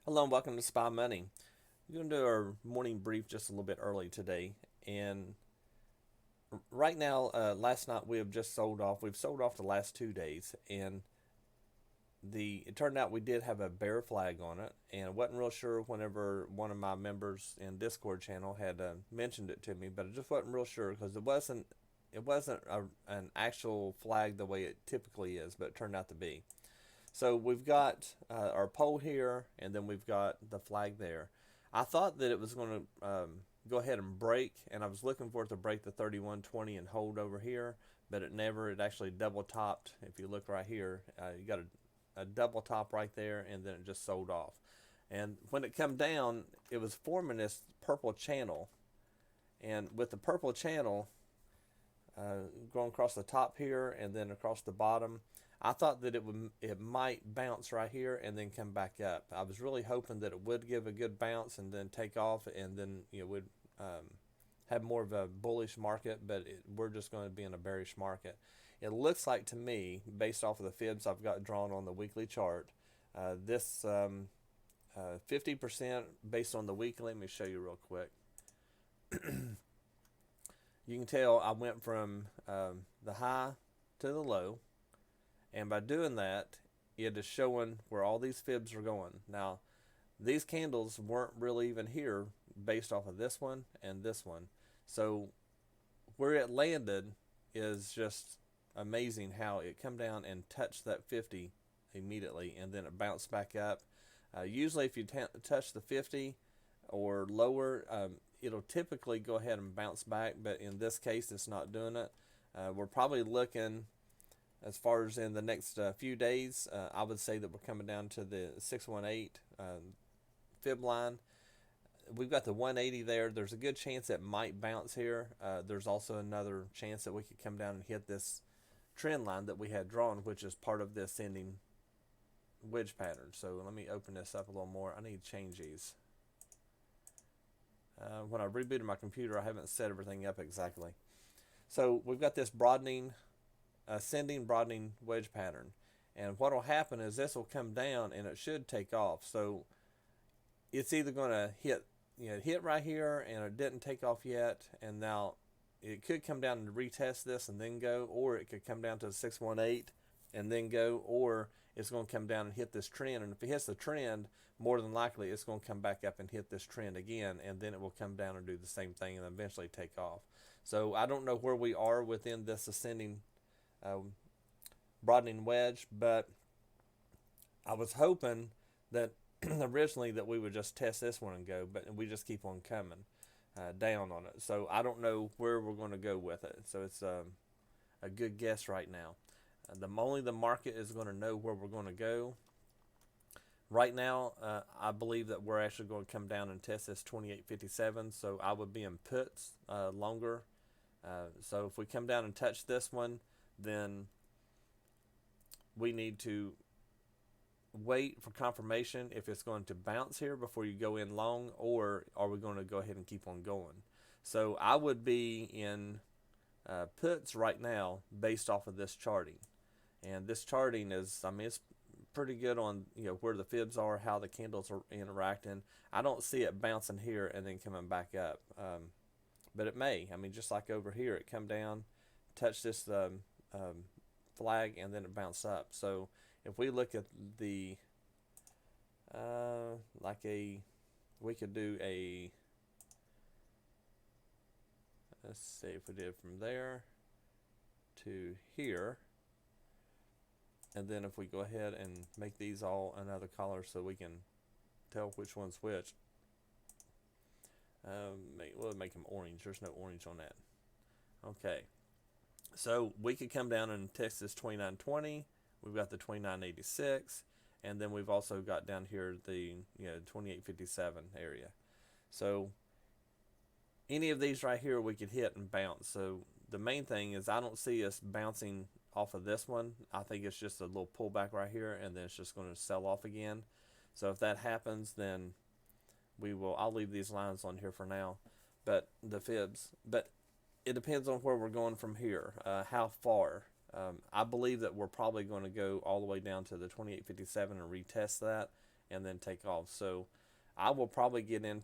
Hello and welcome to Spy Money. We're going to do our morning brief just a little bit early today. And right now, last night we have just sold off. We've sold off the last 2 days, and it turned out we did have a bear flag on it, and I wasn't real sure whenever one of my members in Discord channel had mentioned it to me, but I just wasn't real sure because it wasn't an actual flag the way it typically is, but it turned out to be. So we've got our pole here, and then we've got the flag there. I thought that it was going to go ahead and break, and I was looking for it to break the 3120 and hold over here, but it never. It actually double topped. If you look right here, you got a double top right there, and then it just sold off. And when it come down, it was forming this purple channel, and with the purple channel going across the top here and then across the bottom, I thought that it might bounce right here and then come back up. I was really hoping that it would give a good bounce and then take off, and then would have more of a bullish market, but we're just going to be in a bearish market. It looks like to me, based off of the fibs I've got drawn on the weekly chart, this 50% based on the weekly. Let me show you real quick. You can tell I went from the high to the low, and by doing that, it is showing where all these fibs are going. Now, these candles weren't really even here based off of this one and this one. So where it landed is just amazing how it come down and touched that 50 immediately, and then it bounced back up. Usually if you touch the 50 or lower, it'll typically go ahead and bounce back, but in this case it's not doing it. We're probably looking, as far as in the next few days, I would say that we're coming down to the 618 fib line. We've got the 180 there. There's a good chance it might bounce here. There's also another chance that we could come down and hit this trend line that we had drawn, which is part of the ascending wedge pattern. So let me open this up a little more. I need to change these. When I rebooted my computer, I haven't set everything up exactly. So we've got this ascending broadening wedge pattern, and what will happen is this will come down and it should take off. So it's either going to hit right here, and it didn't take off yet, and now it could come down and retest this and then go, or it could come down to 618 and then go, or it's going to come down and hit this trend. And if it hits the trend, more than likely it's going to come back up and hit this trend again, and then it will come down and do the same thing and eventually take off. So I don't know where we are within this ascending broadening wedge, but I was hoping that originally that we would just test this one and go, but we just keep on coming down on it. So I don't know where we're going to go with it. So it's a good guess right now. Only the market is going to know where we're going to go. Right now, I believe that we're actually going to come down and test this 28.57. So I would be in puts longer. So if we come down and touch this one, then we need to wait for confirmation if it's going to bounce here before you go in long, or are we going to go ahead and keep on going. So I would be in puts right now based off of this charting, and this charting is, I mean, it's pretty good on where the fibs are, how the candles are interacting. I don't see it bouncing here and then coming back up, but it may. I mean, just like over here, it come down, touch this flag, and then it bounced up. So if we look at the we could do a, let's see if we did from there to here, and then if we go ahead and make these all another color so we can tell which one's which. We'll make them orange. There's no orange on that. Okay, so we could come down and test this 2920. We've got the 2986, and then we've also got down here the 2857 area. So any of these right here we could hit and bounce. So the main thing is I don't see us bouncing off of this one. I think it's just a little pullback right here, and then it's just going to sell off again. So if that happens, then I'll leave these lines on here for now, but the fibs. But it depends on where we're going from here, how far. I believe that we're probably going to go all the way down to the 2857 and retest that, and then take off. So I will probably get in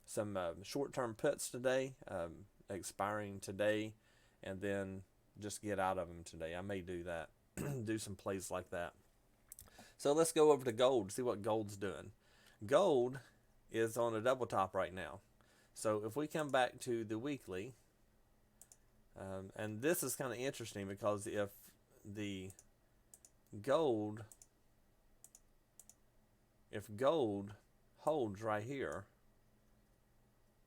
some short-term puts today, expiring today, and then just get out of them today. I may do that, do some plays like that. So let's go over to gold, see what gold's doing. Gold is on a double top right now. So if we come back to the weekly, and this is kind of interesting because if the gold, if gold holds right here,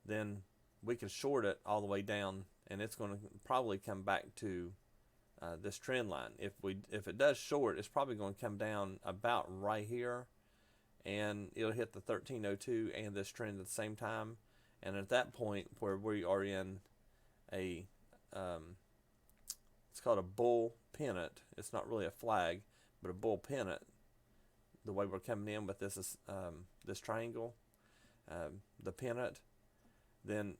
then we could short it all the way down, and it's going to probably come back to this trend line. If it does short, it's probably going to come down about right here, and it'll hit the 1302 and this trend at the same time. And at that point, where we are in a it's called a bull pennant. It's not really a flag, but a bull pennant. The way we're coming in with this is this triangle, the pennant. Then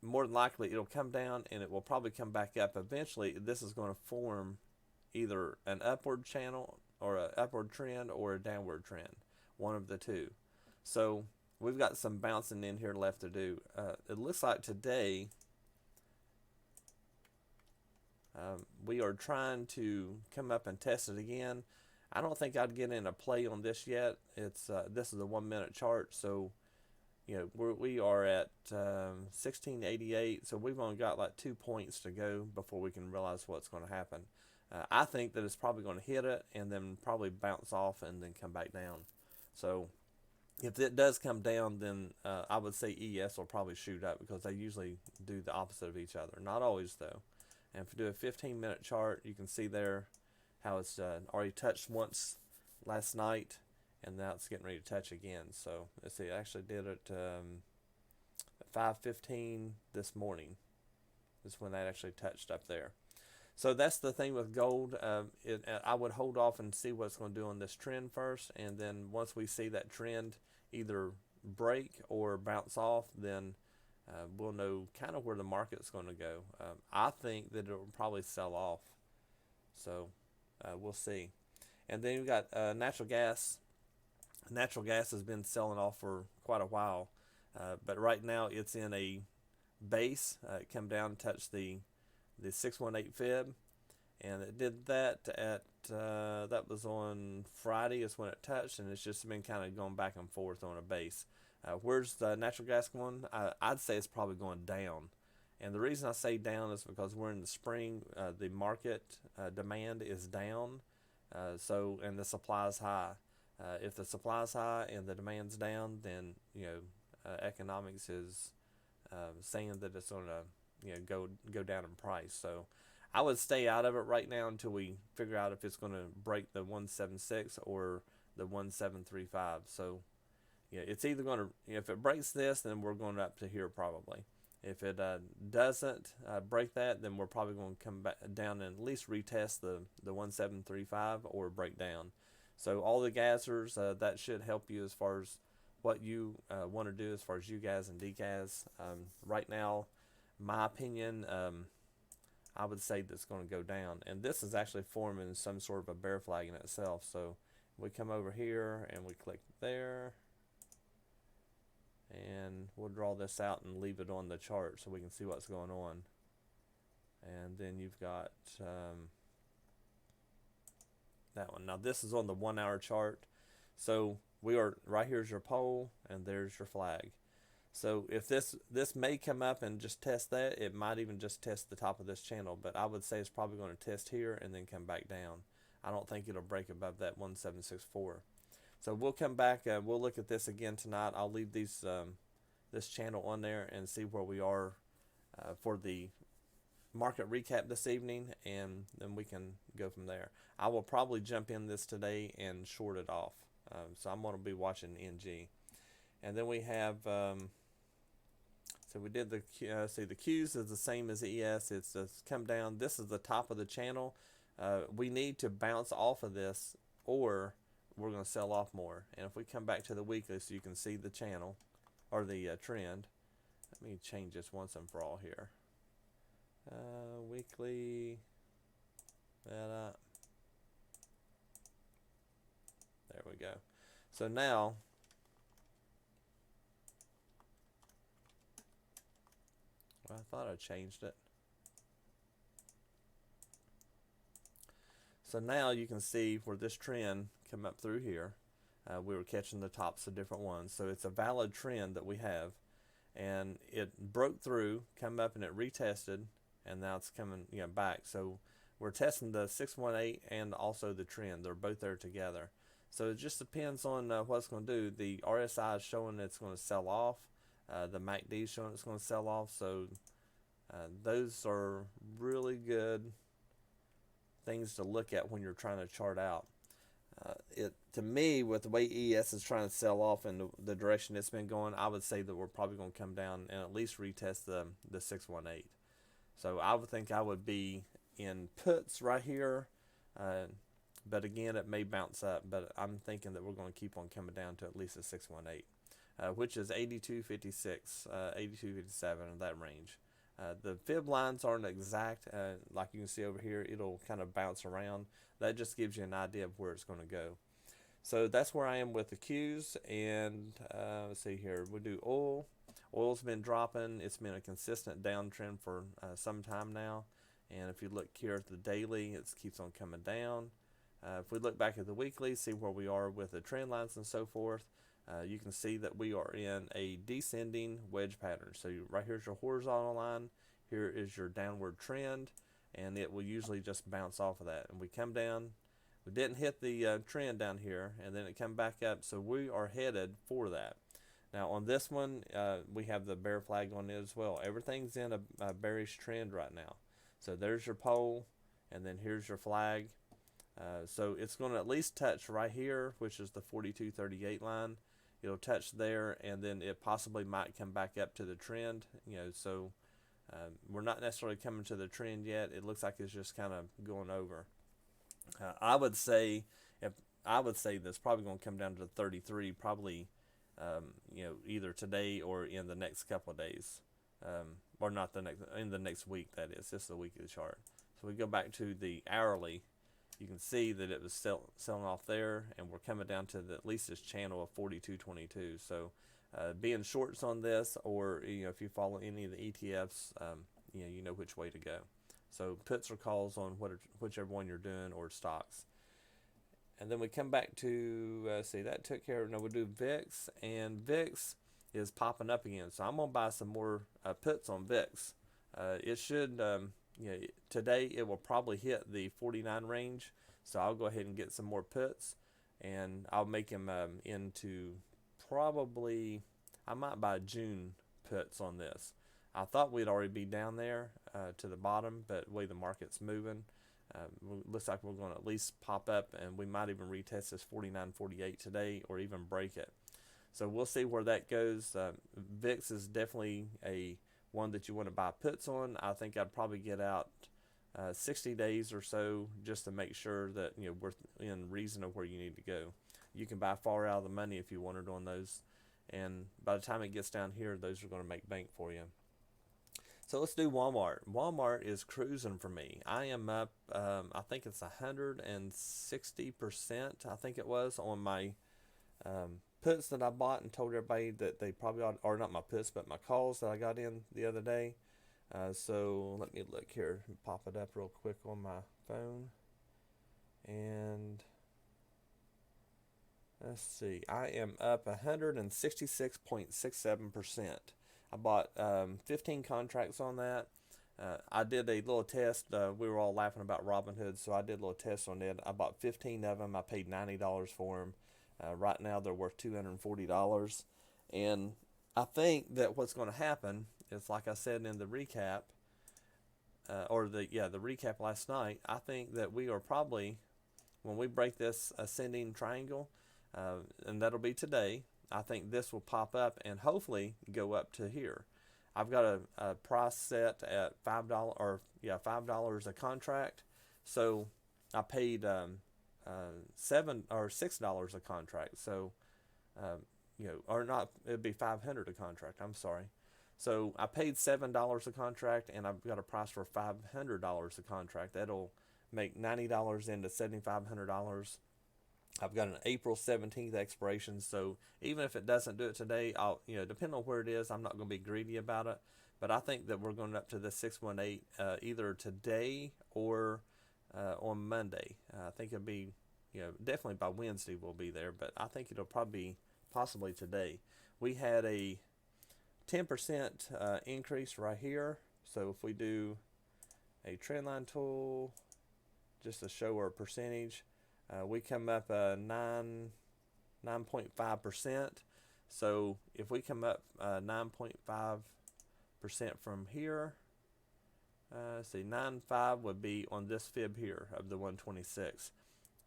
more than likely it'll come down and it will probably come back up. Eventually, this is going to form either an upward channel or an upward trend or a downward trend, one of the two. So we've got some bouncing in here left to do. It looks like today we are trying to come up and test it again. I don't think I'd get in a play on this yet. It's this is a 1 minute chart, so you know we are at 1688, so we've only got like 2 points to go before we can realize what's going to happen. I think that it's probably going to hit it and then probably bounce off and then come back down. So if it does come down, then I would say ES will probably shoot up because they usually do the opposite of each other. Not always though. And if you do a 15-minute chart, you can see there how it's already touched once last night, and now it's getting ready to touch again. So let's see, I actually did it at 5:15 this morning. Is when that actually touched up there. So that's the thing with gold. I would hold off and see what it's going to do on this trend first, and then once we see that trend either break or bounce off, then we'll know kind of where the market's going to go. I think that it will probably sell off. So we'll see. And then you've got natural gas. Natural gas has been selling off for quite a while, but right now it's in a base. It came down and touched the 618 fib, and it did that at that was on Friday is when it touched, and it's just been kind of going back and forth on a base. Where's the natural gas going? I'd say it's probably going down. And the reason I say down is because we're in the spring. The market demand is down, and the supply is high. If the supply is high and the demand's down, then economics is saying that it's going to go down in price. So I would stay out of it right now until we figure out if it's going to break the 176 or the 1735. So it's either going to, if it breaks this, then we're going up to here probably. If it doesn't break that, then we're probably going to come back down and at least retest the 1735 or break down. So all the gassers, that should help you as far as what you want to do as far as UGAS and DGAS. Right now, my opinion, I would say that's going to go down. And this is actually forming some sort of a bear flag in itself. So we come over here and we click there. And we'll draw this out and leave it on the chart so we can see what's going on. And then you've got that one. Now this is on the 1 hour chart. So we are right here's your pole and there's your flag. So if this may come up and just test that, it might even just test the top of this channel, but I would say it's probably going to test here and then come back down. I don't think it'll break above that 1764. So we'll come back, we'll look at this again tonight. I'll leave these this channel on there and see where we are for the market recap this evening, and then we can go from there. I will probably jump in this today and short it off. So I'm going to be watching NG. And then we have, so we did the, see the Qs is the same as the ES. It's come down. This is the top of the channel. We need to bounce off of this or we're going to sell off more. And if we come back to the weekly so you can see the channel or the trend, let me change this once and for all here. Weekly, that up. There we go. So now, well, I thought I changed it. So now you can see where this trend come up through here. We were catching the tops of different ones. So it's a valid trend that we have. And it broke through, come up and it retested, and now it's coming back. So we're testing the 618 and also the trend. They're both there together. So it just depends on what it's going to do. The RSI is showing it's going to sell off. The MACD is showing it's going to sell off. So those are really good things to look at when you're trying to chart out. To me, with the way ES is trying to sell off and the direction it's been going, I would say that we're probably going to come down and at least retest the 618. So I would think I would be in puts right here, but again, it may bounce up. But I'm thinking that we're going to keep on coming down to at least a 618, which is 82.56, 82.57 in that range. The fib lines aren't exact, like you can see over here. It'll kind of bounce around. That just gives you an idea of where it's going to go. So that's where I am with the Qs. And let's see here. We'll do oil. Oil's been dropping. It's been a consistent downtrend for some time now. And if you look here at the daily, it keeps on coming down. If we look back at the weekly, see where we are with the trend lines and so forth, you can see that we are in a descending wedge pattern. So right here's your horizontal line. Here is your downward trend. And it will usually just bounce off of that. And we come down. We didn't hit the trend down here, and then it come back up. So we are headed for that. Now on this one, we have the bear flag on it as well. Everything's in a bearish trend right now. So there's your pole, and then here's your flag. So it's going to at least touch right here, which is the 42.38 line. It'll touch there, and then it possibly might come back up to the trend. So we're not necessarily coming to the trend yet. It looks like it's just kind of going over. I would say that's probably going to come down to 33, probably either today or in the next couple of days, or not in the next week. That is, this is the weekly chart. So we go back to the hourly. You can see that it was selling off there, and we're coming down to at least this channel of 42.22. So being shorts on this, or if you follow any of the ETFs, you know which way to go. So puts or calls on whichever one you're doing, or stocks. And then we come back to see, that took care of. Now we'll do VIX, and VIX is popping up again. So I'm gonna buy some more puts on VIX. It should today it will probably hit the 49 range. So I'll go ahead and get some more puts, and I'll make them into probably, I might buy June puts on this. I thought we'd already be down there to the bottom, but the way the market's moving, looks like we're going to at least pop up, and we might even retest this 49.48 today, or even break it. So we'll see where that goes. VIX is definitely one that you want to buy puts on. I think I'd probably get out 60 days or so, just to make sure that we're in reason of where you need to go. You can buy far out of the money if you wanted on those, and by the time it gets down here, those are going to make bank for you. So let's do Walmart. Walmart is cruising for me. I am up, I think it's 160%, I think it was, on my puts that I bought, and told everybody that they probably ought, or not my puts, but my calls that I got in the other day. So let me look here and pop it up real quick on my phone. And let's see, I am up 166.67%. I bought 15 contracts on that. I did a little test. We were all laughing about Robinhood, so I did a little test on it. I bought 15 of them. I paid $90 for them. Right now they're worth $240. And I think that what's going to happen is, like I said in the recap, the recap last night, I think that we are probably, when we break this ascending triangle, and that'll be today, I think this will pop up and hopefully go up to here. I've got a price set at $5 a contract. So I paid $7 or $6 a contract. So or not, it'd be $500 a contract. I'm sorry. So I paid $7 a contract, and I've got a price for $500 a contract. That'll make $90 into $7,500. I've got an April 17th expiration, so even if it doesn't do it today, I'll, depending on where it is, I'm not going to be greedy about it. But I think that we're going up to the 618 either today or on Monday. I think it'll be, definitely by Wednesday we'll be there, but I think it'll probably be possibly today. We had a 10% increase right here. So if we do a trendline tool, just to show our percentage, we come up 9.5%. So if we come up 9.5% from here, see 9.5 would be on this fib here of the 126.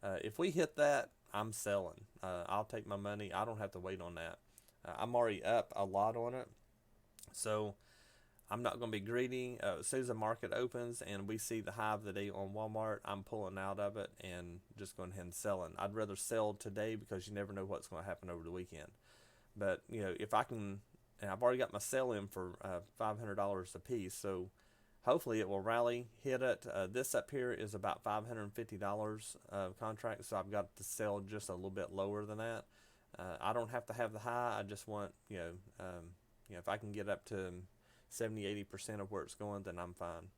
If we hit that, I'm selling. I'll take my money. I don't have to wait on that. I'm already up a lot on it, so I'm not going to be greedy. As soon as the market opens and we see the high of the day on Walmart, I'm pulling out of it and just going ahead and selling. I'd rather sell today because you never know what's going to happen over the weekend. But if I can, and I've already got my sell in for $500 a piece, so hopefully it will rally, hit it. This up here is about $550 contract, so I've got to sell just a little bit lower than that. I don't have to have the high. I just want, if I can get up to 70-80% of where it's going, then I'm fine.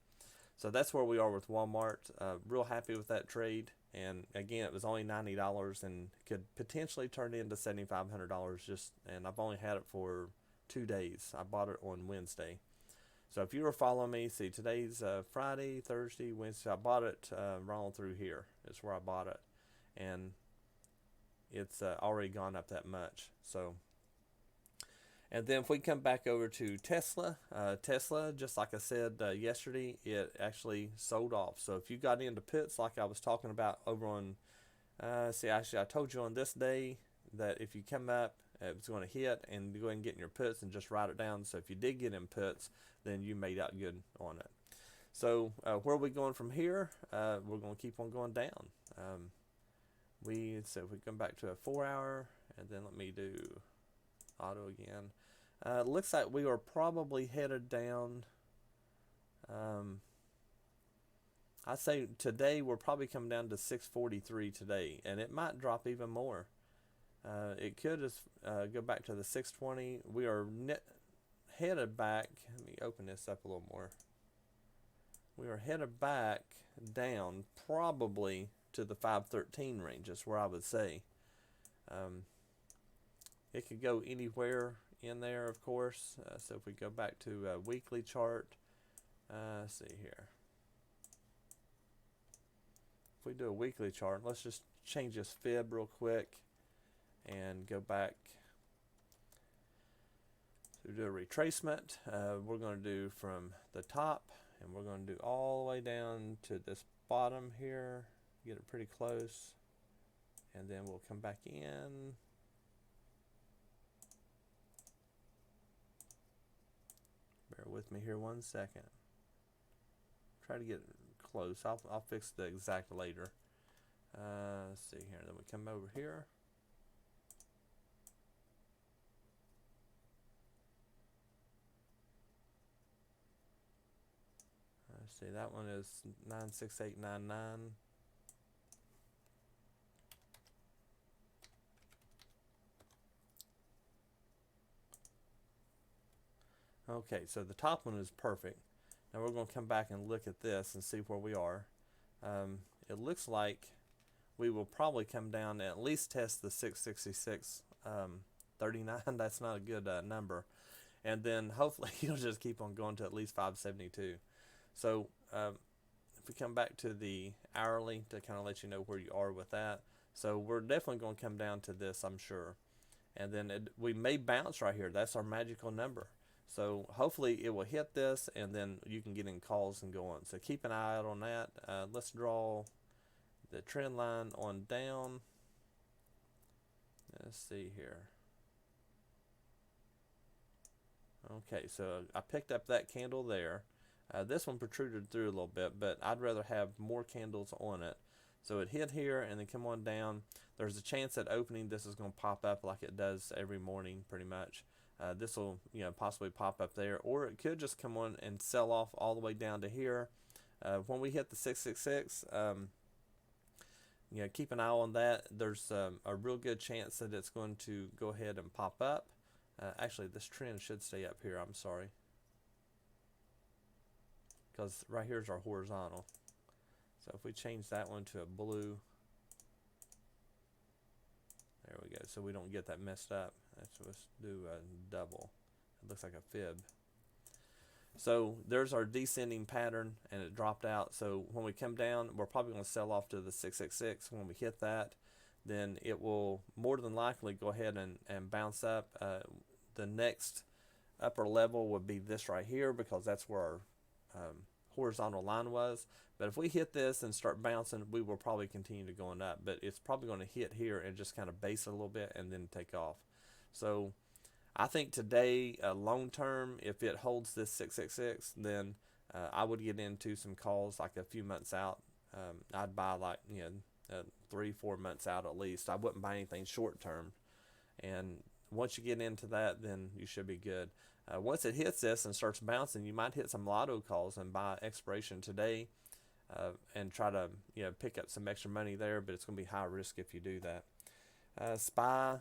So that's where we are with Walmart. Real happy with that trade. And again, it was only $90 and could potentially turn into $7,500 and I've only had it for 2 days. I bought it on Wednesday. So if you were following me, see today's Friday, Thursday, Wednesday. I bought it rolling through here. It's where I bought it, and it's already gone up that much. So, and then if we come back over to Tesla, Tesla, just like I said yesterday, it actually sold off. So if you got into puts like I was talking about over on, actually I told you on this day that if you come up, it was going to hit, and go ahead and get in your puts and just write it down. So if you did get in puts, then you made out good on it. So where are we going from here? We're going to keep on going down. So if we come back to a 4 hour, and then let me do auto again. Looks like we are probably headed down. I'd say today we're probably coming down to 643 today, and it might drop even more. It could just go back to the 620. We are headed back. Let me open this up a little more. We are headed back down probably to the 513 range. That's where I would say. It could go anywhere in there, of course. So if we go back to a weekly chart, let's see here. If we do a weekly chart, let's just change this fib real quick and go back to do a retracement. We're going to do from the top, and we're going to do all the way down to this bottom here, get it pretty close, and then we'll come back in. Bear with me here 1 second. Try to get close. I'll fix the exact later. Let's see here. Then we come over here. Let's see, that one is 96899. Okay, so the top one is perfect. Now we're going to come back and look at this and see where we are. It looks like we will probably come down and at least test the 666.39. That's not a good number. And then hopefully you'll just keep on going to at least 572. So if we come back to the hourly to kind of let you know where you are with that. So we're definitely going to come down to this, I'm sure. And then we may bounce right here. That's our magical number. So hopefully it will hit this, and then you can get in calls and go on. So keep an eye out on that. Let's draw the trend line on down. Let's see here. Okay, so I picked up that candle there. This one protruded through a little bit, but I'd rather have more candles on it. So it hit here and then come on down. There's a chance at opening this is going to pop up like it does every morning pretty much. This will possibly pop up there, or it could just come on and sell off all the way down to here. When we hit the 666, keep an eye on that. There's a real good chance that it's going to go ahead and pop up. Actually, this trend should stay up here. I'm sorry, because right here's our horizontal. So if we change that one to a blue, there we go. So we don't get that messed up. Let's do a double. It looks like a fib. So there's our descending pattern, and it dropped out. So when we come down, we're probably going to sell off to the 666. When we hit that, then it will more than likely go ahead and bounce up. The next upper level would be this right here, because that's where our horizontal line was. But if we hit this and start bouncing, we will probably continue to going up. But it's probably going to hit here and just kind of base a little bit and then take off. So I think today, long term, if it holds this 666, then I would get into some calls like a few months out. I'd buy like 3-4 months out at least. I wouldn't buy anything short term. And once you get into that, then you should be good. Once it hits this and starts bouncing, you might hit some lotto calls and buy expiration today, and try to pick up some extra money there. But it's going to be high risk if you do that. SPY,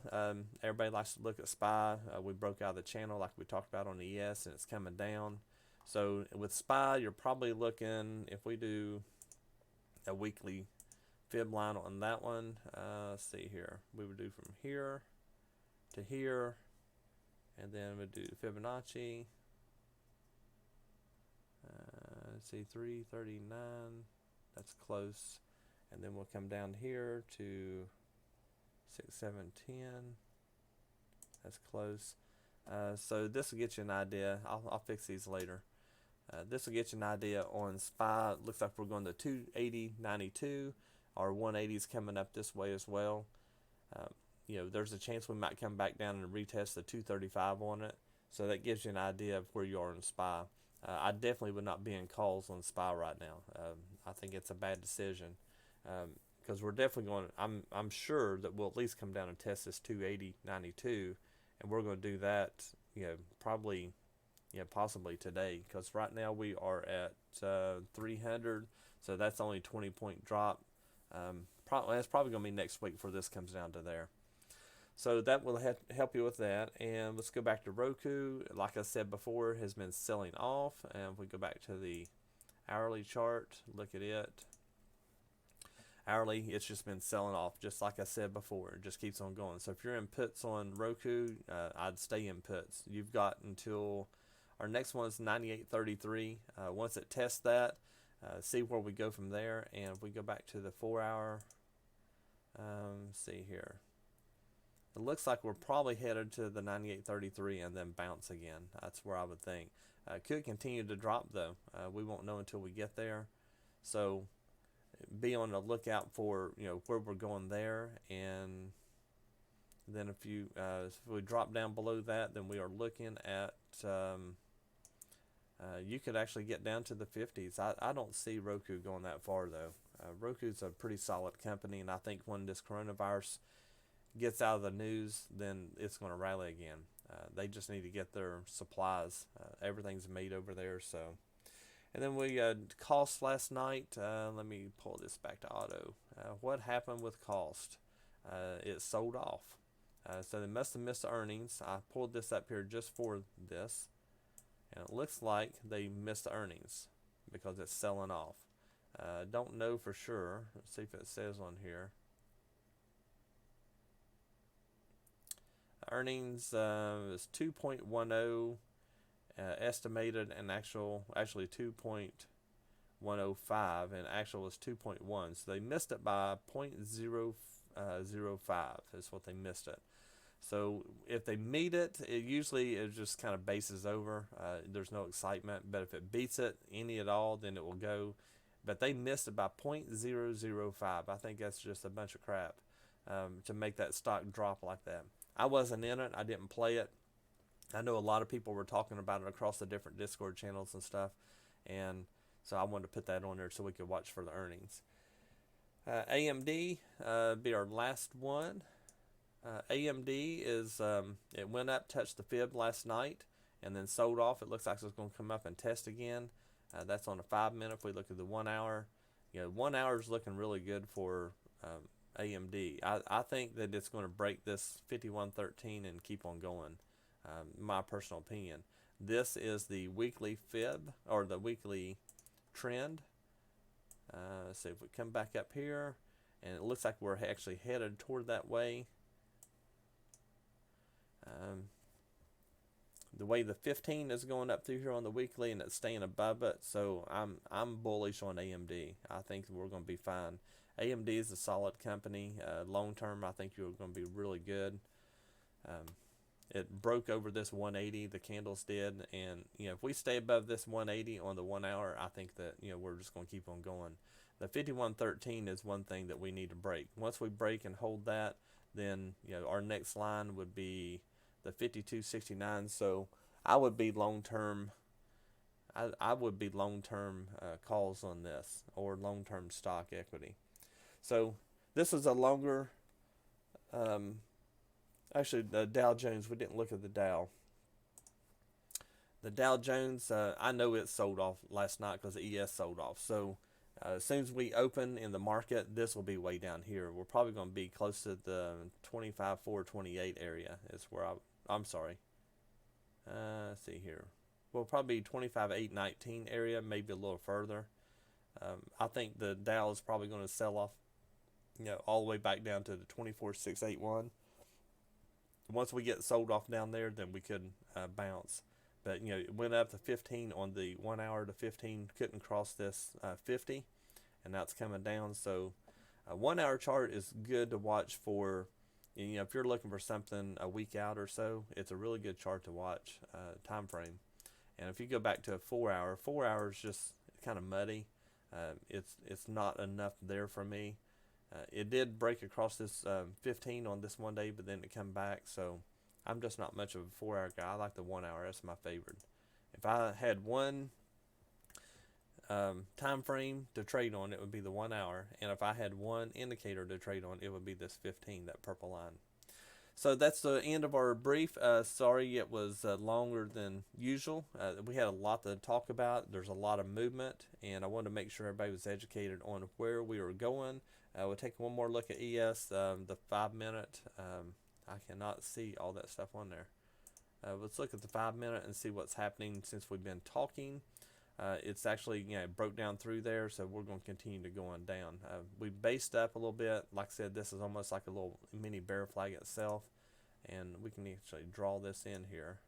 everybody likes to look at SPY. We broke out of the channel like we talked about on the ES, and it's coming down. So with SPY, you're probably looking, if we do a weekly fib line on that one, let's see here, we would do from here to here, and then we'd do Fibonacci. Let's see, 339, that's close, and then we'll come down here to 6, 7, 10. That's close. So this will get you an idea. I'll fix these later. This will get you an idea on SPY. It looks like we're going to 280.92. Our 180 is coming up this way as well. There's a chance we might come back down and retest the 235 on it. So that gives you an idea of where you are in SPY. I definitely would not be in calls on SPY right now. I think it's a bad decision. Because we're definitely going to, I'm sure that we'll at least come down and test this 280.92, and we're going to do that, probably, possibly today, because right now we are at 300, so that's only 20-point drop. That's probably going to be next week before this comes down to there. So that will help you with that. And let's go back to ROKU. Like I said before, has been selling off, and if we go back to the hourly chart, look at it. Hourly, it's just been selling off, just like I said before. It just keeps on going. So if you're in puts on ROKU, I'd stay in puts. You've got until our next one is 98.33. Once it tests that, see where we go from there. And if we go back to the 4-hour, see here. It looks like we're probably headed to the 98.33 and then bounce again. That's where I would think. Could continue to drop though. We won't know until we get there. So be on the lookout for where we're going there, and then if we drop down below that, then we are looking at you could actually get down to the 50s. I don't see ROKU going that far though. ROKU's a pretty solid company, and I think when this coronavirus gets out of the news, then it's going to rally again. They just need to get their supplies. Everything's made over there, so. And then we cost last night. Let me pull this back to auto. What happened with cost? It sold off. So they must have missed the earnings. I pulled this up here just for this, and it looks like they missed the earnings because it's selling off. Don't know for sure. Let's see if it says on here. Earnings is 2.10. Estimated and actually 2.105, and actual was 2.1. So they missed it by 0.005 is what they missed it. So if they meet it, usually it just kind of bases over. There's no excitement, but if it beats it any at all, then it will go. But they missed it by 0.005. I think that's just a bunch of crap to make that stock drop like that. I wasn't in it. I didn't play it. I know a lot of people were talking about it across the different Discord channels and stuff, and so I wanted to put that on there so we could watch for the earnings. AMD be our last one. AMD is it went up, touched the fib last night, and then sold off. It looks like it's going to come up and test again. That's on a 5-minute. If we look at the 1 hour, 1 hour is looking really good for AMD. I think that it's going to break this 5113 and keep on going. My personal opinion. This is the weekly fib, or the weekly trend. So if we come back up here, and it looks like we're actually headed toward that way. The way the 15 is going up through here on the weekly, and it's staying above it, so I'm bullish on AMD. I think we're going to be fine. AMD is a solid company. Long term, I think you're going to be really good. It broke over this 180, the candles did, and if we stay above this 180 on the 1 hour, I think that we're just going to keep on going. The 5113 is one thing that we need to break. Once we break and hold that, then our next line would be the 5269. So I would be long term. I would be long term calls on this, or long term stock equity. So this is a longer. Actually, the Dow Jones, we didn't look at the Dow. The Dow Jones, I know it sold off last night because the ES sold off. So as soon as we open in the market, this will be way down here. We're probably going to be close to the 25,428 area. Is where I'm sorry. Let's see here. We'll probably be 25,819 area, maybe a little further. I think the Dow is probably going to sell off, all the way back down to the 24,681. Once we get sold off down there, then we could bounce. But it went up to 15 on the 1 hour to 15, couldn't cross this 50, and now it's coming down. So a 1 hour chart is good to watch for. If you're looking for something a week out or so, it's a really good chart to watch, time frame. And if you go back to a 4 hour, 4 hours just kind of muddy. It's not enough there for me. It did break across this 15 on this one day, but then it come back. So I'm just not much of a 4 hour guy. I like the 1 hour. That's my favorite. If I had one time frame to trade on, it would be the 1 hour. And if I had one indicator to trade on, it would be this 15, that purple line. So that's the end of our brief. Sorry it was longer than usual. We had a lot to talk about. There's a lot of movement, and I wanted to make sure everybody was educated on where we were going. We'll take one more look at ES, the 5 minute. I cannot see all that stuff on there. Let's look at the 5 minute and see what's happening since we've been talking. It's actually broke down through there, so we're going to continue to go on down. We based up a little bit. Like I said, this is almost like a little mini bear flag itself, and we can actually draw this in here.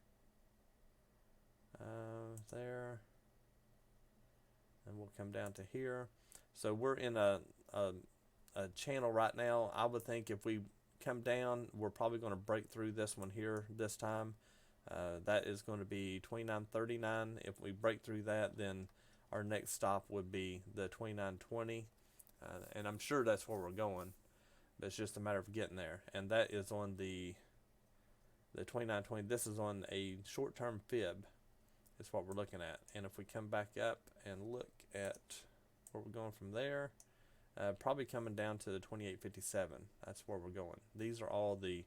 There, and we'll come down to here. So we're in a channel right now. I would think if we come down, we're probably going to break through this one here this time. That is going to be 29.39. If we break through that, then our next stop would be the 29.20, and I'm sure that's where we're going, but it's just a matter of getting there. And that is on the 29.20. This is on a short-term fib. Is what we're looking at. And if we come back up and look at where we're going from there, probably coming down to the 28.57. That's where we're going. These are all the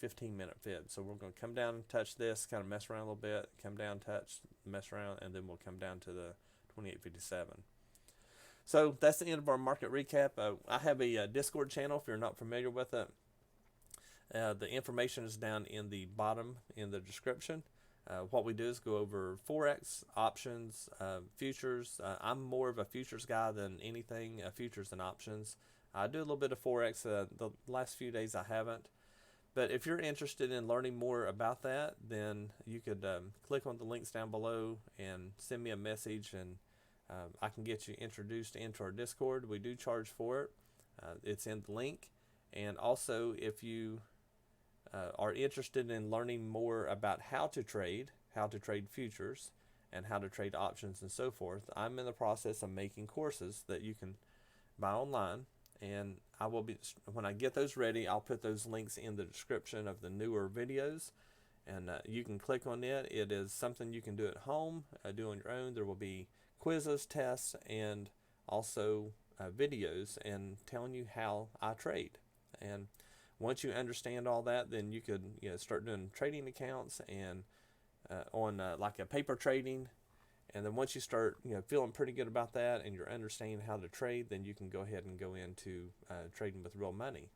15-minute fibs. So we're going to come down and touch this, kind of mess around a little bit, come down, touch, mess around, and then we'll come down to the 28.57. So that's the end of our market recap. I have a Discord channel if you're not familiar with it. The information is down in the bottom in the description. What we do is go over Forex, options, futures. I'm more of a futures guy than anything, futures and options. I do a little bit of Forex. The last few days I haven't. But if you're interested in learning more about that, then you could click on the links down below and send me a message, and I can get you introduced into our Discord. We do charge for it. It's in the link. And also, if you are interested in learning more about how to trade futures, and how to trade options and so forth, I'm in the process of making courses that you can buy online. And I will be, when I get those ready, I'll put those links in the description of the newer videos, and you can click on it. It is something you can do at home, do on your own. There will be quizzes, tests, and also videos and telling you how I trade. And once you understand all that, then you could start doing trading accounts and on like a paper trading, And then once you start, feeling pretty good about that, and you're understanding how to trade, then you can go ahead and go into trading with real money.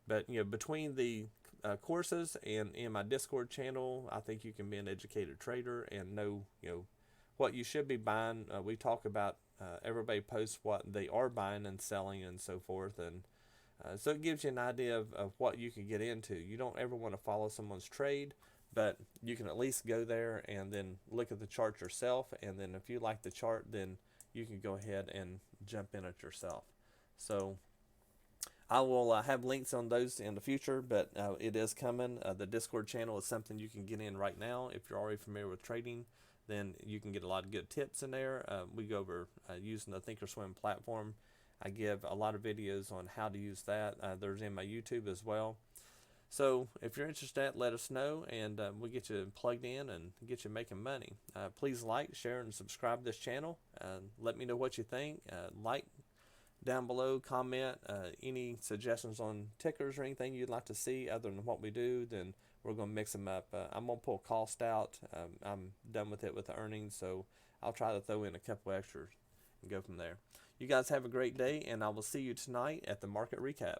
But between the courses and in my Discord channel, I think you can be an educated trader and know what you should be buying. We talk about everybody posts what they are buying and selling and so forth, and so it gives you an idea of what you can get into. You don't ever want to follow someone's trade, but you can at least go there and then look at the chart yourself, and then if you like the chart, then you can go ahead and jump in it yourself. So I will have links on those in the future, but it is coming. The Discord channel is something you can get in right now. If you're already familiar with trading, then you can get a lot of good tips in there. We go over using the Thinkorswim platform. I give a lot of videos on how to use that. There's in my YouTube as well. So if you're interested, let us know, and we'll get you plugged in and get you making money. Please like, share, and subscribe to this channel. Let me know what you think. Like down below, comment any suggestions on tickers or anything you'd like to see other than what we do, then we're going to mix them up. I'm going to pull cost out. I'm done with it with the earnings, so I'll try to throw in a couple extras and go from there. You guys have a great day, and I will see you tonight at the market recap.